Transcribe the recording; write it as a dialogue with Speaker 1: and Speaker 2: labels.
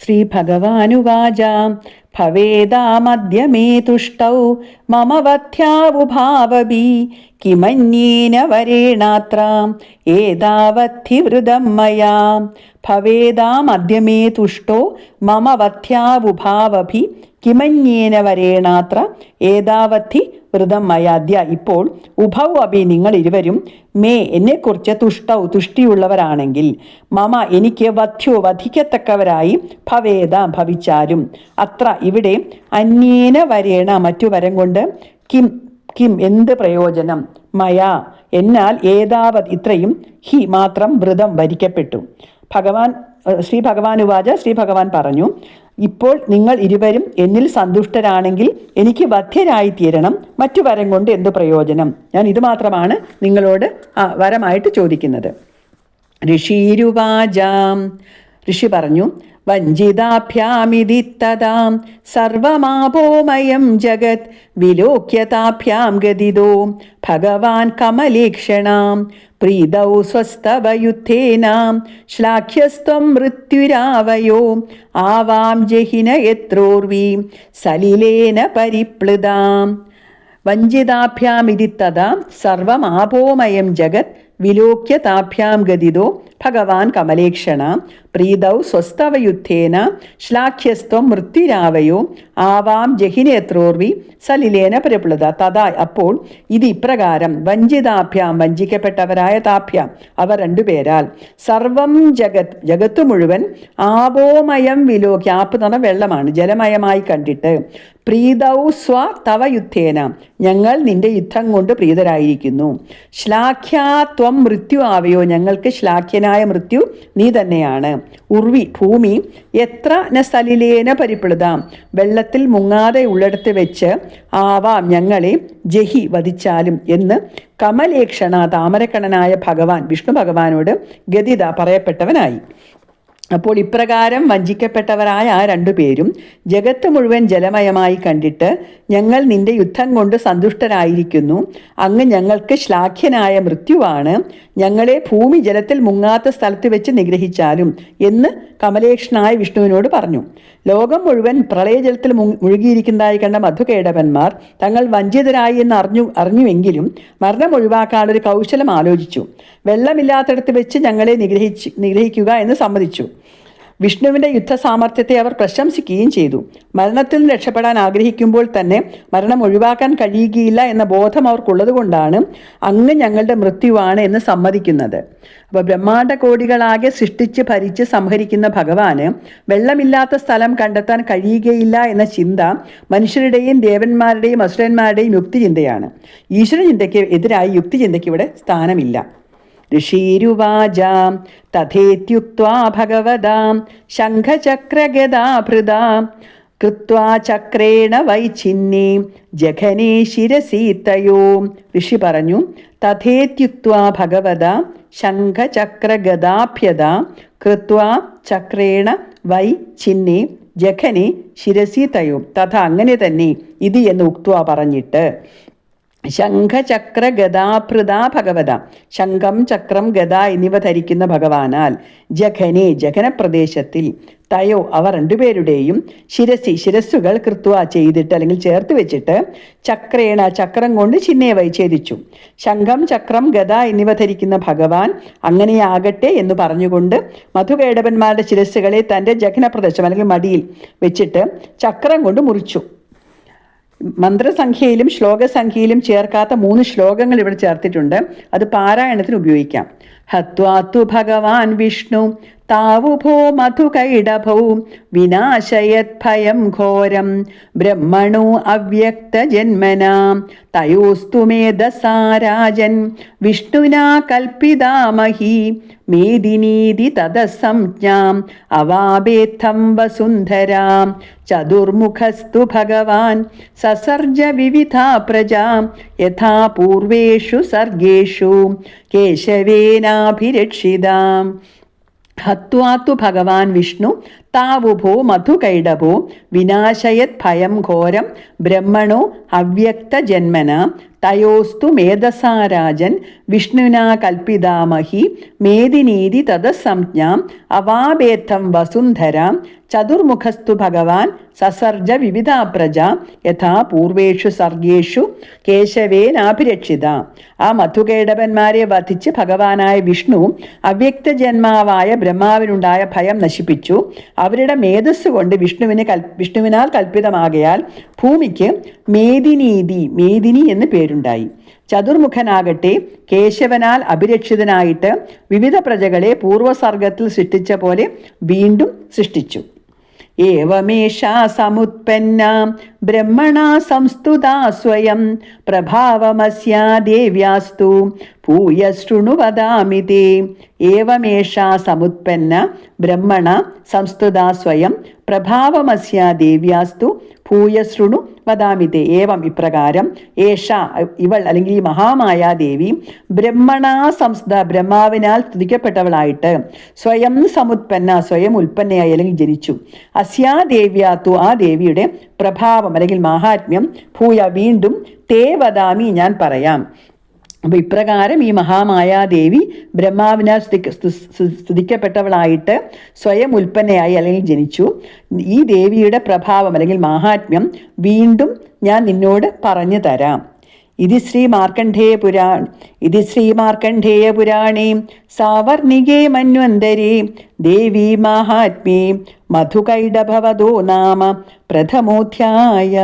Speaker 1: ശ്രീഭഗവാനുവാച ഭവേദാമദ്യ may തുഷ്ടൗ മമ വധ്യാവുഭാവഭി കിമന്യേന വരേണാത്ര ഏതാവദ്ധി വൃതം മയാ. ഭവേദാമദ്യ may തുഷ്ടോ മമ വധ്യാവുഭാവഭി കിമന്യേന വരേണാത്ര ഏതാവദ്ധി വൃതം മയാദ്യ. ഇപ്പോൾ ഉഭൗ അഭി നിങ്ങൾ ഇരുവരും മേ എന്നെക്കുറിച്ച് തുഷ്ടൗ തുഷ്ടിയുള്ളവരാണെങ്കിൽ മമ എനിക്ക് വധ്യോ വധിക്കത്തക്കവരായി ഭവേദ ഭവിച്ചാലും അത്ര ഇവിടെ അന്യേന വരേണ മറ്റു വരം കൊണ്ട് കിം കിം എന്ത് പ്രയോജനം മയാ എന്നാൽ ഏതാവത് ഇത്രയും ഹി മാത്രം വൃതം വരിക്കപ്പെട്ടു. ശ്രീ ഭഗവാനുവാച ശ്രീ ഭഗവാൻ പറഞ്ഞു, ഇപ്പോൾ നിങ്ങൾ ഇരുവരും എന്നിൽ സന്തുഷ്ടരാണെങ്കിൽ എനിക്ക് വധ്യരായി തീരണം. മറ്റു വരം കൊണ്ട് എന്ത് പ്രയോജനം? ഞാൻ ഇത് മാത്രമാണ് നിങ്ങളോട് വരമായിട്ട് ചോദിക്കുന്നത്. ഋഷീരുവാചാം ഋഷി പറഞ്ഞു, വഞ്ചിതാഭ്യാമിതി തദാം സർവമാപോമയം ജഗത് വിലോക്യതാഭ്യാം ഗതിദോ ഭഗവാൻ കമലേക്ഷണാം പ്രീതൗ സ്വസ്തവയുദ്ധേന ശ്ലാഘ്യസ്ത്വം മൃത്യുരാവയോ ആവാം ജഹിന യത്രോർവീ സലിലേന പരിപ്ലുതാം. വഞ്ചിതാഭ്യാമിതി തദാ സർവമാപോമയം ജഗത് വിലോക്യ താഭ്യാം ഗതിദോ ഭഗവാൻ കമലേക്ഷണ പ്രീതൗ സ്വസ്തവയുദ്ധേന ശ്ലാഘ്യസ്ത്വം മൃത്യുരാവയോ ആവാം ജഹിനേത്രോർവി സലിലേന പരിപ്ലുത. തഥാ അപ്പോൾ ഇത് ഇപ്രകാരം വഞ്ചിതാഭ്യാം വഞ്ചിക്കപ്പെട്ടവരായ താഭ്യാം അവർ രണ്ടുപേരാൽ സർവം ജഗത് ജഗത്ത് മുഴുവൻ ആപോമയം വിലോക്യ ആപ്പ് എന്ന് പറഞ്ഞാൽ വെള്ളമാണ് ജലമയമായി കണ്ടിട്ട് പ്രീതൗ സ്വ തവ യുദ്ധേന ഞങ്ങൾ നിന്റെ യുദ്ധം കൊണ്ട് പ്രീതരായിരിക്കുന്നു. ശ്ലാഘ്യാത്വം മൃത്യു ആവയോ ഞങ്ങൾക്ക് ശ്ലാഘ്യനായ മൃത്യു നീ തന്നെയാണ്. ഉർവി ഭൂമി എത്ര ന സലിലേന പരിപ്ലുതാം വെള്ളത്തിൽ മുങ്ങാതെ ഉള്ളിടത്ത് വെച്ച് ആവാം ഞങ്ങളെ ജഹി വധിച്ചാലും എന്ന് കമലേക്ഷണ താമരക്കണനായ ഭഗവാൻ വിഷ്ണു ഭഗവാനോട് ഗതിത പറയപ്പെട്ടവനായി. അപ്പോൾ ഇപ്രകാരം വഞ്ചിക്കപ്പെട്ടവരായ ആ രണ്ടുപേരും ജഗത്ത് മുഴുവൻ ജലമയമായി കണ്ടിട്ട് ഞങ്ങൾ നിന്റെ യുദ്ധം കൊണ്ട് സന്തുഷ്ടരായിരിക്കുന്നു. അങ്ങ് ഞങ്ങൾക്ക് ശ്ലാഘ്യനായ മൃത്യുവാണ്. ഞങ്ങളെ ഭൂമി ജലത്തിൽ മുങ്ങാത്ത സ്ഥലത്ത് വെച്ച് നിഗ്രഹിച്ചാലും എന്ന് കമലേക്ഷനായ വിഷ്ണുവിനോട് പറഞ്ഞു. ലോകം മുഴുവൻ പ്രളയജലത്തിൽ മുഴുകിയിരിക്കുന്നതായി കണ്ട മധുകേടവന്മാർ തങ്ങൾ വഞ്ചിതരായി എന്ന് അറിഞ്ഞുവെങ്കിലും മരണം ഒഴിവാക്കാനൊരു കൗശലം ആലോചിച്ചു. വെള്ളമില്ലാത്തടത്ത് വെച്ച് ഞങ്ങളെ നിഗ്രഹിക്കുക എന്ന് സമ്മതിച്ചു. വിഷ്ണുവിൻ്റെ യുദ്ധസാമർഥ്യത്തെ അവർ പ്രശംസിക്കുകയും ചെയ്തു. മരണത്തിൽ നിന്ന് രക്ഷപ്പെടാൻ ആഗ്രഹിക്കുമ്പോൾ തന്നെ മരണം ഒഴിവാക്കാൻ കഴിയുകയില്ല എന്ന ബോധം അവർക്കുള്ളത് കൊണ്ടാണ് അങ്ങ് ഞങ്ങളുടെ മൃത്യുവാണ് എന്ന് സമ്മതിക്കുന്നത്. അപ്പോൾ ബ്രഹ്മാണ്ഡ കോടികളാകെ സൃഷ്ടിച്ച് ഭരിച്ച് സംഹരിക്കുന്ന ഭഗവാന് വെള്ളമില്ലാത്ത സ്ഥലം കണ്ടെത്താൻ കഴിയുകയില്ല എന്ന ചിന്ത മനുഷ്യരുടെയും ദേവന്മാരുടെയും അസുരന്മാരുടെയും യുക്തിചിന്തയാണ്. ഈശ്വരചിന്തയ്ക്ക് എതിരായി യുക്തിചിന്തയ്ക്ക് ഇവിടെ സ്ഥാനമില്ല. ഋഷീരുവാച തഥേത്യുക്ത്വാ ഭഗവതാം ശംഖചക്രഗദാഭൃതാ കൃത്വാ ചക്രേണ വൈഛിന്നേ ജഘനേ ശിരസി തയോ. ഋഷി പറഞ്ഞു, തഥേത്യുക്ത്വാ ഭഗവതാ ശംഖചക്രഗദാഭ്യത കൃത്വാ ചക്രേണ വൈ ഛിന്നേ ജഘനേ ശിരസി തയോ. തഥ അങ്ങനെ തന്നെ ഇത് എന്ന് ഉക്ത്വാ പറഞ്ഞിട്ട് ശംഖചക്ര ഗദാഭൃത ഭഗവത ശംഖം ചക്രം ഗദ എന്നിവ ധരിക്കുന്ന ഭഗവാനാൽ ജഘനെ ജഘനപ്രദേശത്തിൽ തയോ അവർ രണ്ടുപേരുടെയും ശിരസ്സുകൾ കൃത്വ ചെയ്തിട്ട് അല്ലെങ്കിൽ ചേർത്ത് വെച്ചിട്ട് ചക്രേണ ചക്രം കൊണ്ട് ചിഹ്നയെ വൈച്ഛേദിച്ചു. ശംഖം ചക്രം ഗദ എന്നിവ ധരിക്കുന്ന ഭഗവാൻ അങ്ങനെയാകട്ടെ എന്ന് പറഞ്ഞുകൊണ്ട് മധുകേടവന്മാരുടെ ശിരസ്സുകളെ തൻ്റെ ജഘനപ്രദേശം അല്ലെങ്കിൽ മടിയിൽ വെച്ചിട്ട് ചക്രം കൊണ്ട് മുറിച്ചു. മന്ത്രസംഖ്യയിലും ശ്ലോകസംഖ്യയിലും ചേർക്കാത്ത 3 ശ്ലോകങ്ങൾ ഇവിടെ ചേർത്തിട്ടുണ്ട്. അത് പാരായണത്തിന് ഉപയോഗിക്കാം. ഹത്വാത്തു ഭഗവാൻ വിഷ്ണു താവുഭോ മധുകൈടഭൗ വിനാശയത് ഭയം ഘോരം ബ്രഹ്മണോ അവ്യക്തജന്മനാം തയോസ്തു മേധസാരാജൻ വിഷ്ണുനാ കൽപ്പിതാമഹി മേദിനീതി തദസംജ്ഞാം അവാപേത്തം വസുന്ധരാം ചതുർമുഖസ്തു ഭഗവാൻ സസർജ വിവിധാ പ്രജാ യഥാ പൂർവേഷു സർഗേഷു കേശവേനാഭിരക്ഷിതാം. ഹത്വാത്തു ഭഗവാൻ വിഷ്ണു താവുഭോ മധുകൈടഭോ വിനാശയത് ഭയം ഘോരം ബ്രഹ്മണോ അവ്യക്തജന്മന തയോസ്തു മേധസാരാജൻ വിഷ്ണുനാ കൽപ്പിതാമഹി മേദിനീതി തദസംജ്ഞാം അവാപേത്തം വസുന്ധരാം ചതുർമുഖസ്തു ഭഗവാൻ സസർജ വിവിധ പ്രജ യഥാ പൂർവേഷു സർഗേഷു കേശവേനാഭിരക്ഷിത. ആ മധുകേടവന്മാരെ വധിച്ച് ഭഗവാനായ വിഷ്ണു അവ്യക്തജന്മാവായ ബ്രഹ്മാവിനുണ്ടായ ഭയം നശിപ്പിച്ചു. അവരുടെ മേധസ് കൊണ്ട് വിഷ്ണുവിനാൽ കൽപ്പിതമാകയാൽ ഭൂമിക്ക് മേദിനി എന്ന് പേരുണ്ടായി. ചതുർമുഖനാകട്ടെ കേശവനാൽ അഭിരക്ഷിതനായിട്ട് വിവിധ പ്രജകളെ പൂർവസർഗത്തിൽ സൃഷ്ടിച്ച പോലെ വീണ്ടും സൃഷ്ടിച്ചു. ഏവമേഷാ സമുത്പന്നാ ബ്രഹ്മണാ സംസ്തുതാ സ്വയം പ്രഭാവമസ്യാ ദേവ്യാസ്തു ഭൂയ ശൃണു വദാമി തേ. ഏവമേഷാ സമുത്പന്ന ബ്രഹ്മണ സംസ്തുതാ സ്വയം പ്രഭാവമസ്യാ ദേവ്യാസ്തു ഭൂയ ശൃണു വദാമിതേ. ഏവം ഇപ്രകാരം ഏഷ ഇവൾ അല്ലെങ്കിൽ ഈ മഹാമായാദേവി ബ്രഹ്മണാ സംസ്ഥ ബ്രഹ്മാവിനാൽ സ്തുതിക്കപ്പെട്ടവളായിട്ട് സ്വയം സമുത്പന്ന സ്വയം ഉൽപ്പന്നയായി അല്ലെങ്കിൽ ജനിച്ചു. അസ്യാ ദേവ്യാത്തു ആ ദേവിയുടെ പ്രഭാവം അല്ലെങ്കിൽ മാഹാത്മ്യം ഭൂയ വീണ്ടും തേ വദാമി ഞാൻ പറയാം. അപ്പോൾ ഇപ്രകാരം ഈ മഹാമായാദേവി ബ്രഹ്മാവിനാൽ സ്തുതിക്കപ്പെട്ടവളായിട്ട് സ്വയം ഉൽപ്പന്നയായി അല്ലെങ്കിൽ ജനിച്ചു. ഈ ദേവിയുടെ പ്രഭാവം അല്ലെങ്കിൽ മാഹാത്മ്യം വീണ്ടും ഞാൻ നിന്നോട് പറഞ്ഞു തരാം. ഇത് ശ്രീ മാർക്കണ്ഡേയ പുരാണേ സാവർണികേ മന്വന്തരേ ദേവി മാഹാത്മ്യേ മധുകൈടഭവദോ നാമ പ്രഥമോധ്യായ.